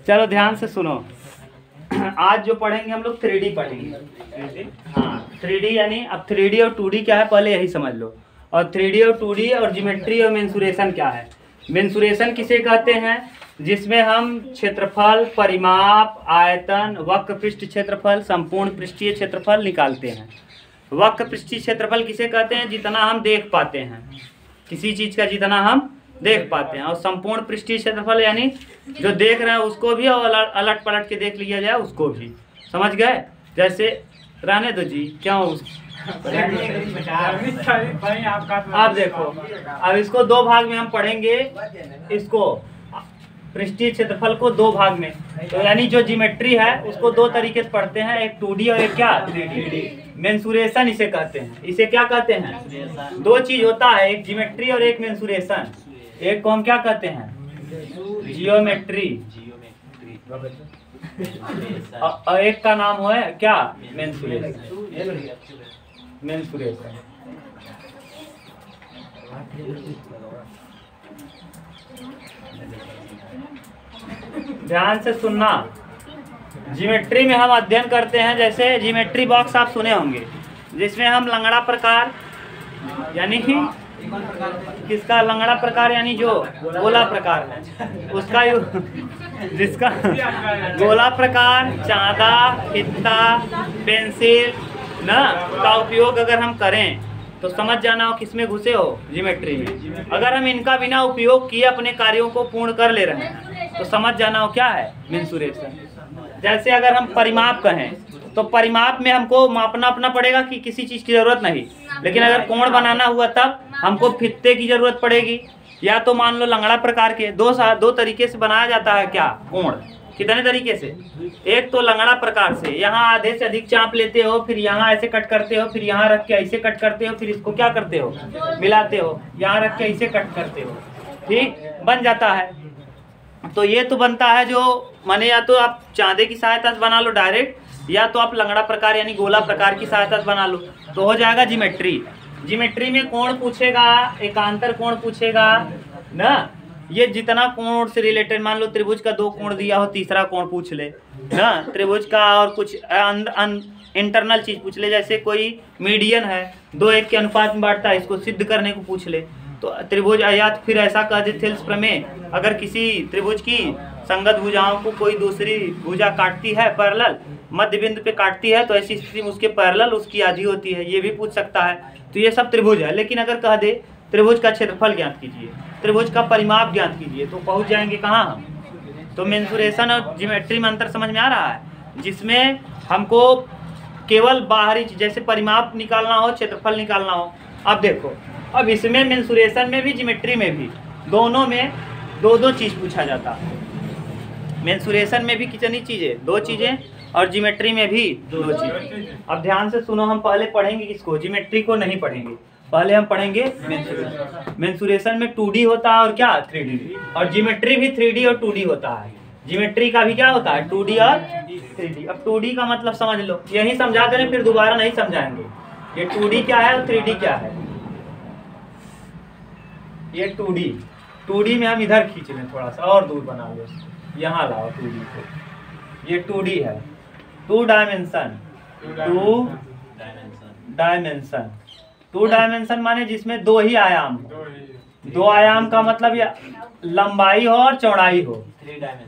चलो ध्यान से सुनो। आज जो पढ़ेंगे हम लोग 3D पढ़ेंगे। हाँ 3D यानी अब 3D और 2D क्या है पहले यही समझ लो। और 3D और 2D और ज्योमेट्री और मेंसुरेशन क्या है। मेंसुरेशन किसे कहते हैं, जिसमें हम क्षेत्रफल, परिमाप, आयतन, वक्र पृष्ठ क्षेत्रफल, संपूर्ण पृष्ठीय क्षेत्रफल निकालते हैं। वक्र पृष्ठीय क्षेत्रफल किसे कहते हैं, जितना हम देख पाते हैं, किसी चीज़ का जितना हम देख पाते हैं। और संपूर्ण पृष्ठीय क्षेत्रफल यानी जो देख रहे हैं उसको भी और अलट पलट के देख लिया जाए उसको भी। समझ गए। जैसे रहने दो जी, क्यों आप देखो, अब इसको दो भाग में हम पढ़ेंगे। इसको पृष्ठीय क्षेत्रफल को दो भाग में, तो यानी जो ज्योमेट्री है उसको दो तरीके से पढ़ते हैं, एक 2D और एक क्या 3D। मेंसुरेशन इसे कहते हैं। इसे क्या कहते हैं, दो चीज होता है, एक ज्योमेट्री और एक मेंसुरेशन। एक को हम क्या कहते हैं, जियोमेट्री, और एक का नाम है क्या, मेंसुरेशन। मेंसुरेशन ध्यान से सुनना। ज्योमेट्री में हम अध्ययन करते हैं, जैसे ज्योमेट्री बॉक्स आप सुने होंगे, जिसमें हम लंगड़ा प्रकार यानी किसका लंगड़ा प्रकार यानी जो गोला प्रकार है उसका जिसका गोला प्रकार, चांदा, फीता, पेंसिल ना का उपयोग अगर हम करें तो समझ जाना हो किसमें घुसे हो, ज्योमेट्री में। अगर हम इनका बिना उपयोग किए अपने कार्यों को पूर्ण कर ले रहे हैं तो समझ जाना हो क्या है, मेंसुरेशन। जैसे अगर हम परिमाप कहें तो परिमाप में हमको मापना अपना पड़ेगा कि किसी चीज़ की ज़रूरत नहीं। लेकिन अगर कोण बनाना हुआ तब हमको फीते की ज़रूरत पड़ेगी, या तो मान लो लंगड़ा प्रकार के दो तरीके से बनाया जाता है क्या, कोण। कितने तरीके से, एक तो लंगड़ा प्रकार से, यहाँ आधे से अधिक चाप लेते हो, फिर यहाँ ऐसे कट करते हो, फिर यहाँ रख के ऐसे कट करते हो, फिर इसको क्या करते हो, मिलाते हो, यहाँ रख के ऐसे कट करते हो, ठीक बन जाता है। तो ये तो बनता है जो माने, या तो आप चांदे की सहायता से बना लो डायरेक्ट, या तो आप लंगड़ा प्रकार यानी गोला प्रकार की सहायता से बना लो, तो हो जाएगा ज्योमेट्री। ज्योमेट्री में कोण पूछेगा, एकांतर कोण पूछेगा ना, ये जितना कोण से रिलेटेड, मान लो त्रिभुज का दो कोण दिया हो, तीसरा कोण पूछ ले ना, त्रिभुज का और कुछ इंटरनल चीज पूछ ले, जैसे कोई मीडियन है 2:1 के अनुपात में बांटता है, इसको सिद्ध करने को पूछ ले तो त्रिभुज, या फिर ऐसा कह दे थेल्स प्रमेय, अगर किसी त्रिभुज की संगत भुजाओं को कोई दूसरी भुजा काटती है पैरेलल, मध्य बिंदु पे काटती है, तो ऐसी स्थिति में उसके पैरेलल उसकी आधी होती है, ये भी पूछ सकता है। तो ये सब त्रिभुज है। लेकिन अगर कह दे त्रिभुज का क्षेत्रफल ज्ञात कीजिए, त्रिभुज का परिमाप ज्ञात कीजिए, तो पहुंच जाएंगे कहाँ हम। तो मेंसुरेशन और ज्योमेट्री में अंतर समझ में आ रहा है, जिसमें हमको केवल बाहरी जैसे परिमाप निकालना हो, क्षेत्रफल निकालना हो। अब देखो, अब इसमें मेंसुरेशन में भी ज्योमेट्री में भी दोनों में दो चीज़ पूछा जाता है। मेंसुरेशन में भी कितनी चीज़ें, दो चीज़ें, और ज्योमेट्री में भी दो चीज़ें। अब ध्यान से सुनो, हम पहले पढ़ेंगे किसको, ज्योमेट्री को नहीं पढ़ेंगे, पहले हम पढ़ेंगे मेंसुरेशन। मेंसुरेशन में 2D होता है और क्या 3D, और ज्योमेट्री भी 3D और 2D होता है। ज्योमेट्री का भी क्या होता है, 2D और 3D। अब 2D का मतलब समझ लो, यही समझा दें फिर दोबारा नहीं समझाएंगे। ये 2D क्या है और 3D क्या है। ये 2D में हम इधर खींच लें, थोड़ा सा और दूर बना लो, यहाँ लाओ 2D को। ये 2D है, 2 डायमेंशन। 2 डायमेंशन माने जिसमें दो ही आयाम हो। 2 आयाम का मतलब ये लंबाई हो और चौड़ाई हो,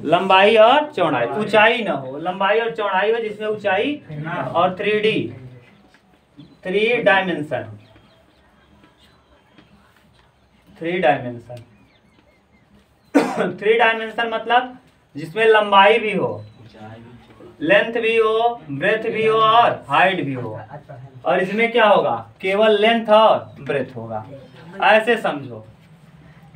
लंबाई और चौड़ाई, ऊंचाई ना हो, लंबाई और चौड़ाई हो जिसमें ऊंचाई, और 3D 3 डायमेंशन। 3 डायमेंशन 3 डायमेंशन मतलब जिसमें लंबाई भी हो, लेंथ भी हो, ब्रेथ भी हो और हाइट भी हो। और इसमें क्या होगा, केवल लेंथ और ब्रेथ होगा। ऐसे समझो,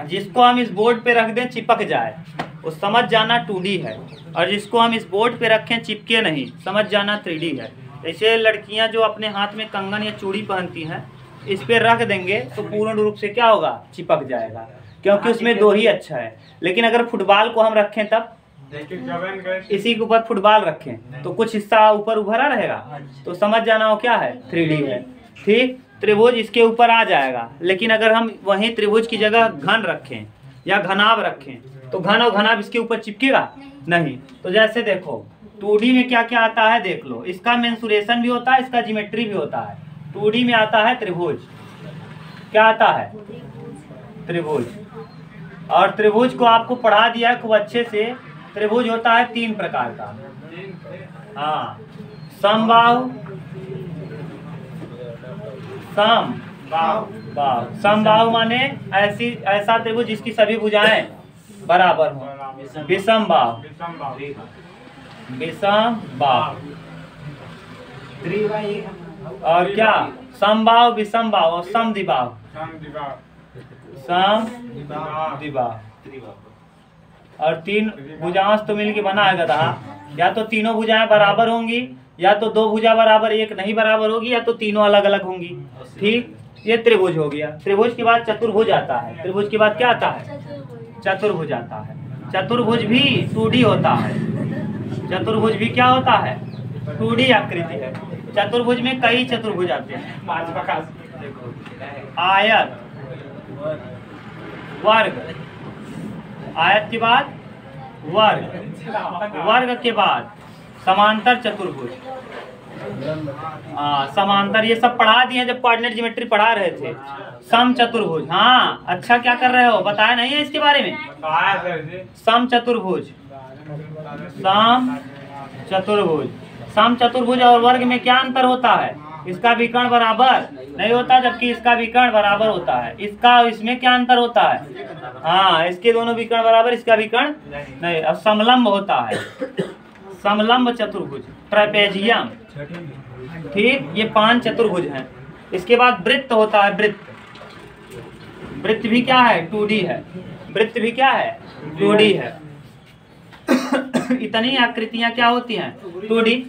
जिसको हम इस बोर्ड पे रख दें चिपक जाए वो समझ जाना 2D है, और जिसको हम इस बोर्ड पे रखें चिपके नहीं समझ जाना 3D है। जैसे लड़कियां जो अपने हाथ में कंगन या चूड़ी पहनती हैं, इस पे रख देंगे तो पूर्ण रूप से क्या होगा, चिपक जाएगा, क्योंकि उसमें दो ही अच्छा है। लेकिन अगर फुटबॉल को हम रखें तब, इसी के ऊपर फुटबॉल रखें तो कुछ हिस्सा ऊपर उभरा रहेगा, तो समझ जाना हो क्या है, 3D है। ठीक, त्रिभुज इसके ऊपर आ जाएगा। लेकिन अगर हम वहीं त्रिभुज की जगह घन रखें या घनाभ रखें तो घन और घनाभ इसके ऊपर चिपकेगा, नहीं। तो जैसे देखो 2D में क्या क्या आता है देख लो, इसका मेंसुरेशन भी होता है, इसका ज्योमेट्री भी होता है। 2D में आता है त्रिभुज, क्या आता है? त्रिभुज। और त्रिभुज को आपको पढ़ा दिया है खूब अच्छे से। त्रिभुज होता है 3 प्रकार का। हाँ, समबाहु, समबाहु। समबाहु माने ऐसा त्रिभुज जिसकी सभी भुजाएं बराबर हो। विषमबाहु, विषमबाहु। और क्या? समबाहु, विषमबाहु और समद्विबाहु। समद्विबाहु। और 3 भुजाओं से तो मिलके बना है गधा। या तो तीनों भुजाएं बराबर होंगी, या तो 2 भुजा बराबर, एक नहीं बराबर होगी, या तो तीनों अलग अलग होंगी। ठीक, ये त्रिभुज हो गया। त्रिभुज के बाद चतुर्भुज आता है। त्रिभुज के बाद क्या आता है? चतुर्भुज आता है। चतुर्भुज भी 2D होता है। चतुर्भुज भी क्या होता है? 2D आकृति है। चतुर्भुज में कई चतुर्भुज आते हैं। आयत, वर्ग, आयत के बाद वर्ग, वर्ग के बाद समांतर चतुर्भुज। समांतर ये सब पढ़ा दिए जब कोऑर्डिनेट ज्योमेट्री पढ़ा रहे थे। सम चतुर्भुज, हाँ अच्छा क्या कर रहे हो, बताया नहीं है इसके बारे में? सम चतुर्भुज, सम चतुर्भुज। सम चतुर्भुज और वर्ग में क्या अंतर होता है? इसका विकर्ण बराबर नहीं होता, जबकि इसका विकर्ण बराबर होता है। इसका इसमें क्या अंतर होता है? हाँ, इसके दोनों विकर्ण बराबर, इसका विकर्ण नहीं। अब समलंब होता है, समलंब चतुर्भुज, ट्रेपेजियम। ठीक, ये 5 चतुर्भुज हैं। इसके बाद वृत्त होता है, वृत्त। वृत्त भी क्या है? 2D है। वृत्त भी क्या है? 2D है। इतनी आकृतियां क्या होती हैं? 2D।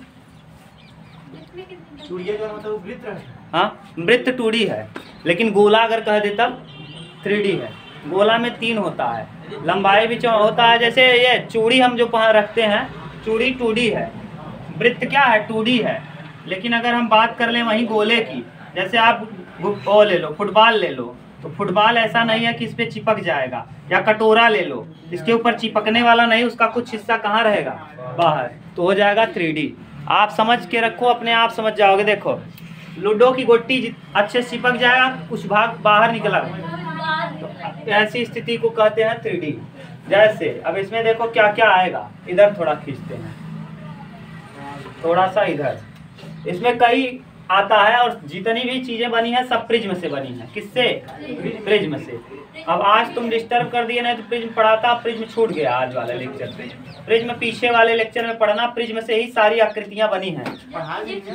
हाँ, वृत्त 2D है, लेकिन गोला अगर कह दे तब 3D है। गोला में 3 होता है, लंबाई भी होता है। जैसे ये चूड़ी हम जो रखते हैं, चूड़ी 2D है। वृत्त क्या है? 2D है। लेकिन अगर हम बात कर लें वहीं गोले की, जैसे आप वो ले लो, फुटबॉल ले लो, तो फुटबॉल ऐसा नहीं है कि इस पे चिपक जाएगा। या कटोरा ले लो, इसके ऊपर चिपकने वाला नहीं, उसका कुछ हिस्सा कहाँ रहेगा? बाहर, तो हो जाएगा 3D। आप समझ के रखो, अपने आप समझ जाओगे। देखो लूडो की गोटी अच्छे से चिपक जाएगा, कुछ भाग बाहर निकला, तो ऐसी स्थिति को कहते हैं 3D। जैसे अब इसमें देखो क्या क्या आएगा, इधर थोड़ा खींचते हैं, थोड़ा सा इधर। इसमें कई आता है, और जितनी भी चीजें बनी है सब प्रिज्म से बनी है। किससे? प्रिज्म से। अब आज तुम डिस्टर्ब कर दिए, नहीं तो प्रिज्म पढ़ाता, प्रिज्म छूट गया आज वाले लेक्चर से। प्रिज्म पीछे वाले लेक्चर में पढ़ना, प्रिज्म से ही सारी आकृतियां बनी हैं।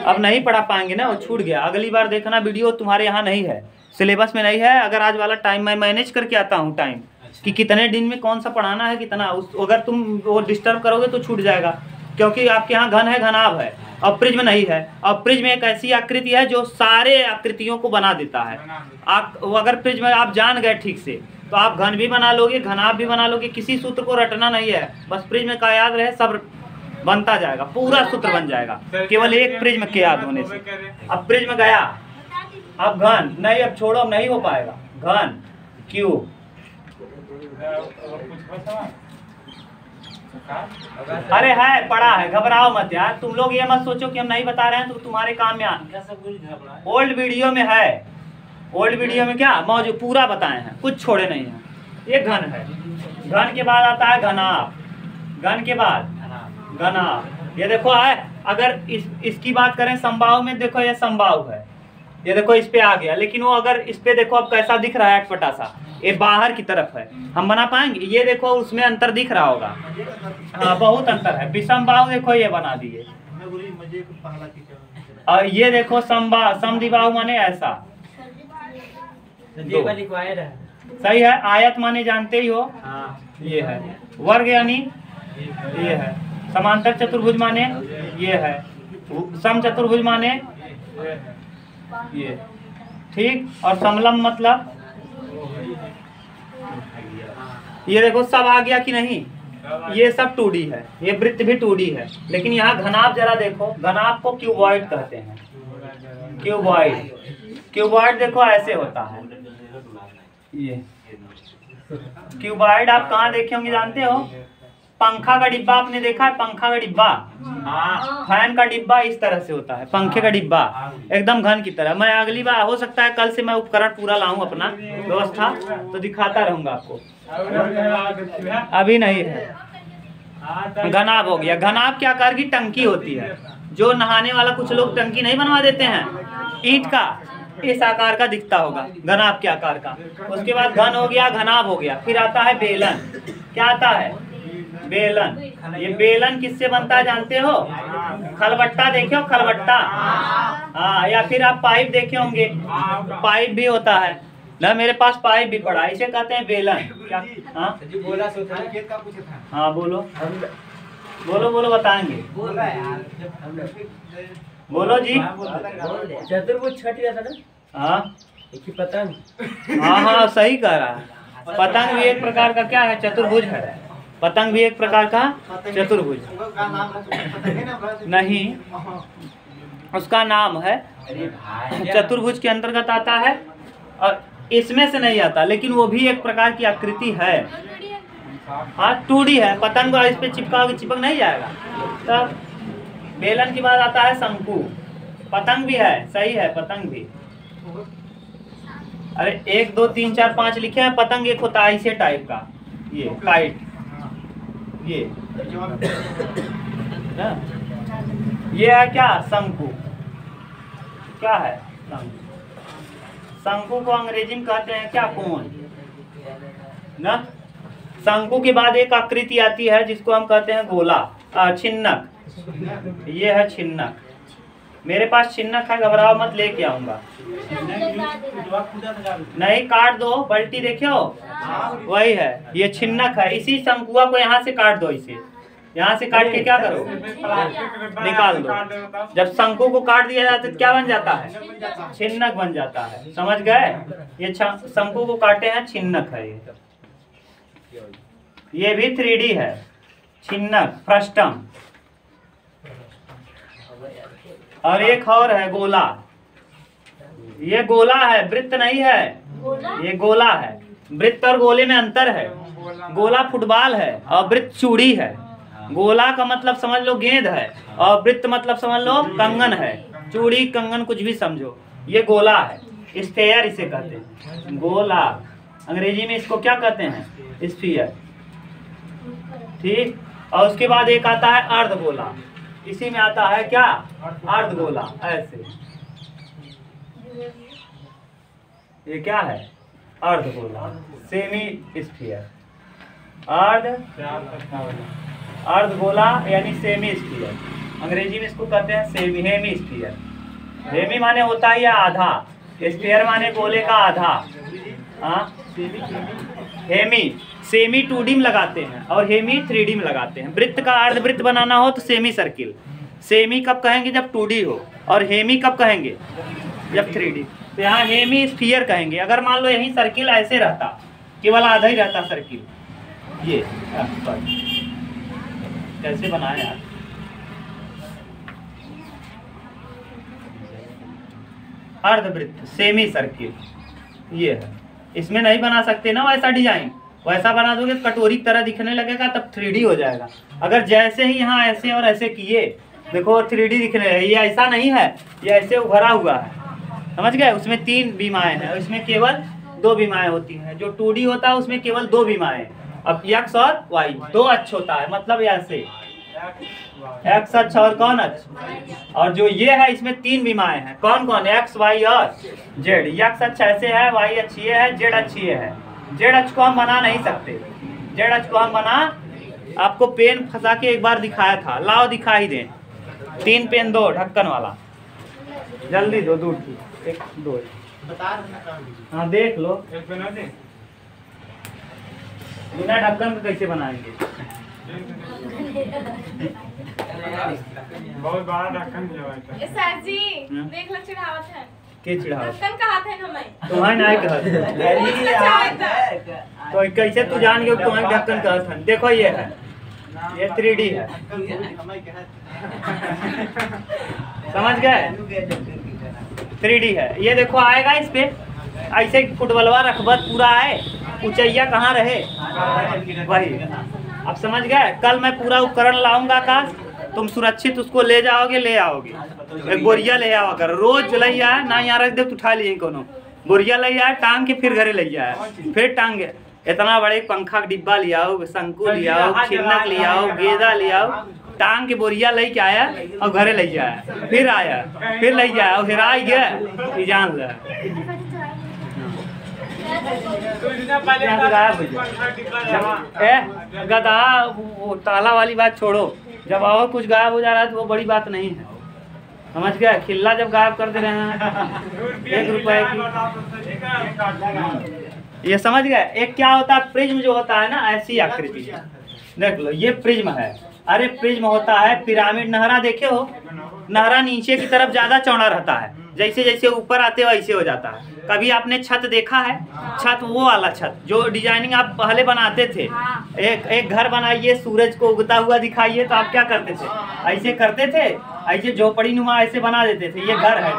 अब नहीं पढ़ा पाएंगे ना, वो छूट गया। अगली बार देखना, वीडियो तुम्हारे यहाँ नहीं है, सिलेबस में नहीं है। अगर आज वाला टाइम मैं मैनेज करके आता हूँ, टाइम कि कितने दिन में कौन सा पढ़ाना है, कितना अगर तुम वो डिस्टर्ब करोगे तो छूट जाएगा। क्योंकि आपके यहाँ घन है, घनाभ है, और प्रिज्म नहीं है। और प्रिज्म एक ऐसी आकृति है जो सारे आकृतियों को बना देता है। अगर प्रिज्म आप जान गए ठीक से, तो आप घन भी बना लोगे, घनाभ भी बना लोगे। किसी सूत्र को रटना नहीं है, बस प्रिज्म का याद रहे, सब बनता जाएगा, पूरा सूत्र बन जाएगा केवल एक प्रिज्म के याद होने से। अब प्रिज्म गया, अब घन नहीं, अब छोड़ो, अब नहीं हो पाएगा। घन, क्यूब, अरे है पढ़ा है, घबराओ मत यार। तुम लोग ये मत सोचो कि हम नहीं बता रहे हैं तो तुम्हारे काम में आ। ओल्ड वीडियो में है, ओल्ड वीडियो में क्या मौजूद पूरा बताए हैं, कुछ छोड़े नहीं हैं। ये घन है, घन के बाद आता है घनाभ, घन के बाद घनाभ। ये देखो है, अगर इसकी बात करें समबाहु में, देखो ये समबाहु है, ये देखो इस पे आ गया। लेकिन वो अगर इस पे देखो अब कैसा दिख रहा है, अटपटा सा, ये बाहर की तरफ है, हम बना पाएंगे? ये देखो उसमें अंतर दिख रहा होगा, हाँ बहुत अंतर है। विषमबाहु देखो ये बना दिए, और ये देखो समद्विबाहु माने ऐसा, सही है। आयत माने जानते ही हो, ये है। वर्ग यानी ये है। समांतर चतुर्भुज माने ये है। सम चतुर्भुज माने ये, ठीक। और समलंब मतलब ये देखो सब आ गया कि नहीं? ये सब 2D है, ये वृत्त भी 2D है। लेकिन यहाँ घनाभ जरा देखो, घनाभ को क्यूबॉइड कहते हैं। क्यूबॉइड, क्यूबॉइड देखो ऐसे होता है। ये क्यूबॉइड आप कहाँ देखे होंगे जानते हो? पंखा का डिब्बा आपने देखा है? पंखा का डिब्बा, फैन का डिब्बा इस तरह से होता है। पंखे का डिब्बा एकदम घन की तरह। मैं अगली बार हो सकता है कल से मैं उपकरण पूरा लाऊं अपना व्यवस्था, तो दिखाता रहूंगा आपको। अभी नहीं है। घनाभ हो गया। घनाभ क्या आकार की टंकी होती है, जो नहाने वाला कुछ लोग टंकी नहीं बनवा देते हैं ईंट का, इस आकार का दिखता होगा, घनाभ के आकार का। उसके बाद घन हो गया, घनाभ हो गया। फिर आता है बेलन। क्या आता है? बेलन। ये बेलन किससे बनता है जानते हो? खलबट्टा देखे हो? खलबट्टा, हाँ। या फिर आप पाइप देखे होंगे, पाइप भी होता है ना। मेरे पास पाइप भी पड़ा, इसे कहते हैं बेलन। क्या? हाँ बोलो बोलो बोलो, बताएंगे। बोलो जी। चतुर्भुज छठ गया था ना? हाँ पतंग। हाँ हाँ सही कह रहा है। पतंग भी एक प्रकार का क्या है? चतुर्भुज है। पतंग भी एक प्रकार का चतुर्भुज नहीं, उसका नाम है चतुर्भुज के अंतर्गत आता है, और इसमें से नहीं आता, लेकिन वो भी एक प्रकार की आकृति है। हाँ 2D है। पतंग को इस पे चिपक नहीं जाएगा। तब बेलन के बाद आता है शंकु। पतंग भी है, सही है, पतंग भी। अरे 1 2 3 4 5 लिखे हैं। पतंग एक होता है इसे टाइप का, ये काइट, ये ना? ये है क्या? शंकु। क्या है? शंकु। शंकु को अंग्रेजी में कहते हैं क्या? कोन ना। शंकु के बाद एक आकृति आती है जिसको हम कहते हैं गोला, छिन्नक। ये है छिन्नक। मेरे पास छिन्नक है, घबराओ मत, लेके आऊंगा। नहीं काट दो, बल्टी देखे हो? वही है, ये छिन्नक है। इसी शंकुआ को यहाँ से काट दो, इसे यहाँ से काट के क्या करो? निकाल दो। जब शंकु को काट दिया जाता है तो क्या बन जाता है? छिन्नक बन जाता है। समझ गए? ये शंकु को काटे हैं, छिन्नक है ये भी 3D है। छिन्नक, फ्रस्टम। और एक और है गोला। ये गोला है, वृत्त नहीं है, ये गोला है। वृत्त और गोले में अंतर है। गोला फुटबॉल है और वृत्त चूड़ी है। गोला का मतलब समझ लो गेंद है, और वृत्त मतलब समझ लो कंगन है। चूड़ी कंगन कुछ भी समझो, ये गोला है। स्फेयर इसे कहते हैं, गोला। अंग्रेजी में इसको क्या कहते हैं? स्फीयर। ठीक। और उसके बाद एक आता है अर्धगोला। इसी में आता है क्या? अर्धगोला। ऐसे ये क्या है? अर्धगोला, सेमी स्फीयर। अर्धगोला यानी सेमी स्फीयर। अंग्रेजी में इसको कहते हैं हेमी स्फीयर। हेमी माने होता है या आधा, स्फीयर माने गोले का आधा। हाँ हेमी, सेमी 2D में लगाते हैं और हेमी 3D में लगाते हैं। वृत्त का अर्धवृत्त बनाना हो तो सेमी सर्किल। सेमी कब कहेंगे? जब 2D हो। और हेमी कब कहेंगे? जब 3D। तो यहाँ हेमी स्फीयर कहेंगे। अगर मान लो यही सर्किल ऐसे रहता, केवल आधा ही रहता सर्किल, ये कैसे बनाया यार? अर्धवृत्त, सेमी सर्किल, ये है। इसमें नहीं बना सकते ना वैसा डिजाइन। वैसा बना दोगे तो कटोरी की तरह दिखने लगेगा, तब 3D हो जाएगा। अगर जैसे ही यहाँ ऐसे और ऐसे किए, देखो 3D दिखने लगेगा। ये ऐसा नहीं है, ये ऐसे उभरा हुआ है, समझ गए? उसमें 3 बीमाएं हैं, इसमें केवल 2 बीमाएं होती हैं। जो 2D होता है उसमें केवल 2 बीमाएं। अब x और y 2 अक्ष होता है, मतलब ऐसे x अक्ष और कौन अक्ष? और जो ये है इसमें 3 बीमाएं हैं। कौन कौन? x, y और z। x अक्ष ऐसे है, y अक्ष ये है, z अक्ष ये है। z अक्ष को हम बना नहीं सकते। z अक्ष को हम बना, आपको पेन फंसा के एक बार दिखाया था, लाओ दिखा ही दें। 3 पेन दो, ढक्कन वाला, जल्दी दो, दूर की 1 2। हाँ देख लो, बिना ढक्कन को कैसे बनाएंगे? बहुत बड़ा ढक्कन दिया सर जी, देख लो चिढ़ावत है। के चिढ़ावत? ढक्कन कहत है हमें। तुम्हारे नहीं कहत। तो कैसे तू जान गए तुम्हारे ढक्कन कहत है? देखो ये है, ये 3D है, समझ गए? 3D है। ये देखो आएगा इस पे ऐसे फुटबॉलवा रखबत पूरा है, ऊंचैया कहाँ रहे वही। अब समझ गए। कल मैं पूरा उपकरण लाऊंगा आकाश, तुम सुरक्षित उसको ले जाओगे, ले आओगे। एक बोरिया ले आओ, अगर रोज ले आए ना, यहाँ रख दे तो उठा लिए कोनो बोरिया ले आए, टांग के फिर घरे ले आए, फिर टांग इतना बड़े पंखा का डिब्बा ले आओ, शंकु ले आओ, छिन्नक ले आओ, गेंदा ले आओ, टांग के बोरिया ले के आया और घरे ले आया, फिर आया, फिर ले आया और हेरा गया, जान ले गधा। वो ताला वाली बात छोड़ो, जब और कुछ गायब हो जा रहा है तो वो बड़ी बात नहीं है, समझ गया। खिल्ला जब गायब कर दे रहे हैं 1 रुपए की, ये समझ गए। एक क्या होता है, प्रिज्म जो होता है ना, ऐसी आकृति देख लो, ये प्रिज्म है। अरे प्रिज्म होता है पिरामिड। नहरा देखे हो, नहरा नीचे की तरफ ज्यादा चौड़ा रहता है, जैसे जैसे ऊपर आते वैसे हो जाता है। कभी आपने छत देखा है, छत वो वाला छत जो डिजाइनिंग आप पहले बनाते थे, एक घर बनाइए, सूरज को उगता हुआ दिखाइए, तो आप क्या करते थे, ऐसे करते थे, ऐसे झोपड़ी नुमा ऐसे बना देते थे। ये घर है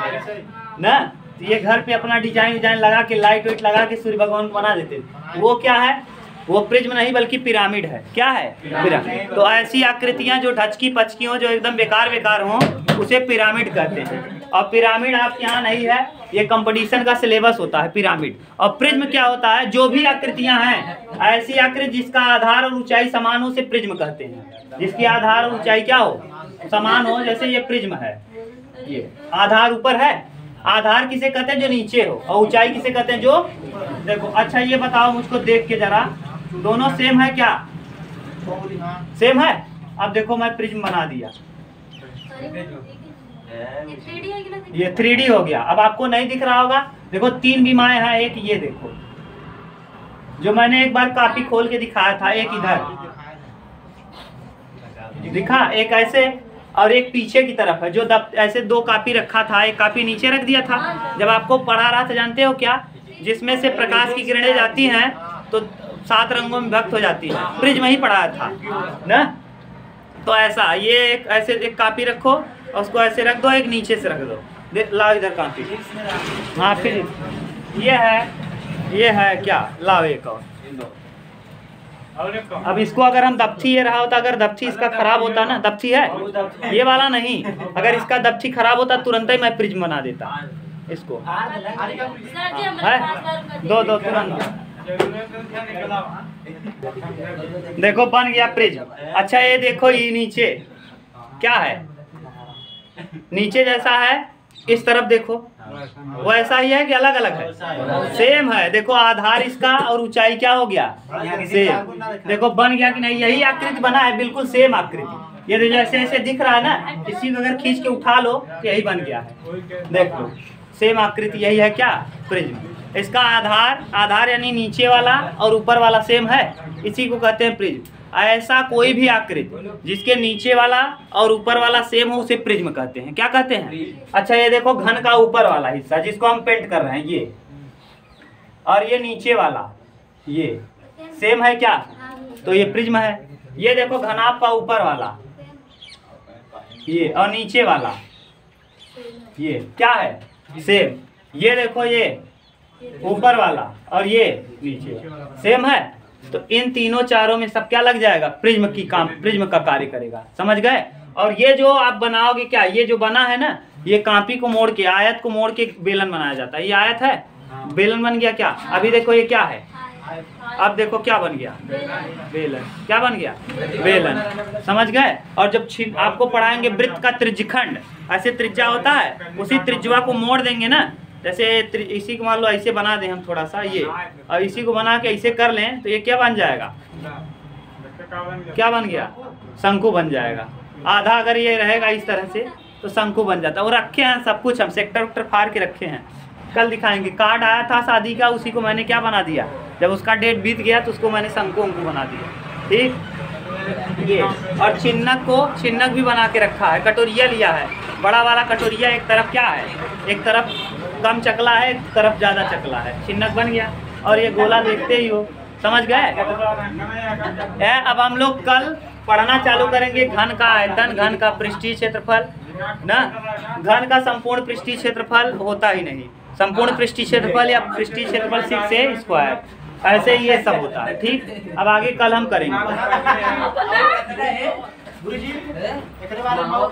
ना, तो ये घर पे अपना डिजाइन लगा के, लाइट वाइट लगा के सूर्य भगवान को बना देते थे। वो क्या है, वो प्रिज्म नहीं बल्कि पिरामिड है। क्या है, पिरामिड। तो ऐसी आकृतियां जो ढचकी पचकी हो, जो एकदम बेकार हो, उसे पिरामिड कहते हैं। और पिरामिड आपके यहाँ नहीं है, ये कंपटीशन का सिलेबस होता है पिरामिड। और प्रिज्म क्या होता है, जो भी आकृतियां हैं, ऐसी आकृति जिसका आधार और ऊंचाई समान हो, उसे प्रिज्म कहते हैं। जिसकी आधार और ऊंचाई क्या हो, समान हो, जैसे ये प्रिज्म है। ये आधार ऊपर है, आधार किसे कहते हैं, जो नीचे हो, और ऊंचाई किसे कहते हैं, जो देखो। अच्छा ये बताओ मुझको देख के जरा, दोनों सेम है क्या, सेम है। अब देखो मैं प्रिज्म बना दिया, ये 3D हो गया। अब आपको नहीं दिख रहा होगा, देखो 3 बीमाएं हैं। एक ये देखो, जो मैंने एक बार कॉपी खोल के दिखाया था, एक इधर दिखा, एक ऐसे और एक पीछे की तरफ है, जो ऐसे 2 कॉपी रखा था, एक कॉपी नीचे रख दिया था। जब आपको पढ़ा रहा था, जानते हो क्या, जिसमें से प्रकाश की किरणें जाती हैं तो 7 रंगों में विभक्त हो जाती है, प्रिज्म ही पढ़ाया था ना। तो ऐसा ये एक ऐसे एक कॉपी रखो और उसको ऐसे रख दो, एक नीचे से रख दो, लाओ इधर कॉपी। हाँ फिर ये है क्या, लाओ एक और। अब इसको अगर हम दफ्ती ये रहा होता, अगर दफ्ती इसका खराब होता ना, दफ्ती है ये वाला नहीं, अगर इसका दफ्ती खराब होता तुरंत ही मैं प्रिज्म बना देता इसको। है दो तुरंत, देखो बन गया प्रिज्म। अच्छा ये देखो, ये नीचे क्या है, नीचे जैसा है, इस तरफ देखो वो ऐसा ही है कि अलग अलग है, सेम है। देखो आधार इसका और ऊंचाई क्या हो गया, सेम। देखो बन गया कि नहीं, यही आकृति बना है, बिल्कुल सेम आकृति। ये जैसे ऐसे दिख रहा है ना, इसी को अगर खींच के उठा लो तो यही बन गया है। देखो सेम आकृति यही है क्या, प्रिज्म। इसका आधार यानी नीचे वाला और ऊपर वाला सेम है, इसी को कहते हैं प्रिज्म। ऐसा कोई भी आकृति जिसके नीचे वाला और ऊपर वाला सेम हो, उसे प्रिज्म कहते हैं। क्या कहते हैं। अच्छा ये देखो, घन का ऊपर वाला हिस्सा जिसको हम पेंट कर रहे हैं, ये और ये नीचे वाला ये सेम है क्या, तो ये प्रिज्म है। ये देखो घनाभ का ऊपर वाला ये और नीचे वाला ये क्या है, सेम। ये देखो ये ऊपर वाला और ये नीचे सेम है, तो इन तीनों चारों में सब क्या लग जाएगा, प्रिज्म की काम, प्रिज्म का कार्य करेगा। समझ गए। और ये जो आप बनाओगे क्या, ये जो बना है ना, ये कांपी को मोड़ के, आयत को मोड़ के बेलन बनाया जाता है। ये आयत है, बेलन बन गया क्या। अभी देखो ये क्या है, अब देखो क्या बन गया, बेलन। क्या बन गया, बेलन। समझ गए। और जब आपको पढ़ाएंगे वृत्त का त्रिज्यखंड, ऐसे त्रिज्या होता है, उसी त्रिज्या को मोड़ देंगे ना, जैसे इसी को मान लो ऐसे बना दें हम थोड़ा सा ये, और इसी को बना के ऐसे कर लें तो ये क्या बन जाएगा, क्या बन गया, शंकु बन जाएगा। आधा अगर ये रहेगा इस तरह से तो शंकु बन जाता है। वो रखे हैं सब कुछ, हम सेक्टर वेक्टर फाड़ के रखे हैं, कल दिखाएंगे। कार्ड आया था शादी का, उसी को मैंने क्या बना दिया, जब उसका डेट बीत गया तो उसको मैंने शंकु अंकु बना दिया। ठीक। ये और छिन्नक भी बना के रखा है। कटोरिया लिया है, बड़ा वाला कटोरिया, एक तरफ क्या है, एक तरफ कम चकला है, एक तरफ ज़्यादा चकला है, छिन्नक बन गया। और ये गोला देखते ही हो, समझ गए। अब हम लोग कल पढ़ना चालू करेंगे घन का आयतन, घन का पृष्ठीय क्षेत्रफल ना। घन का संपूर्ण पृष्ठीय क्षेत्रफल होता ही नहीं, संपूर्ण पृष्ठीय क्षेत्रफल या पृष्ठीय क्षेत्रफल 6a² ऐसे ही ये सब होता है। ठीक, अब आगे कल हम करेंगे। बोला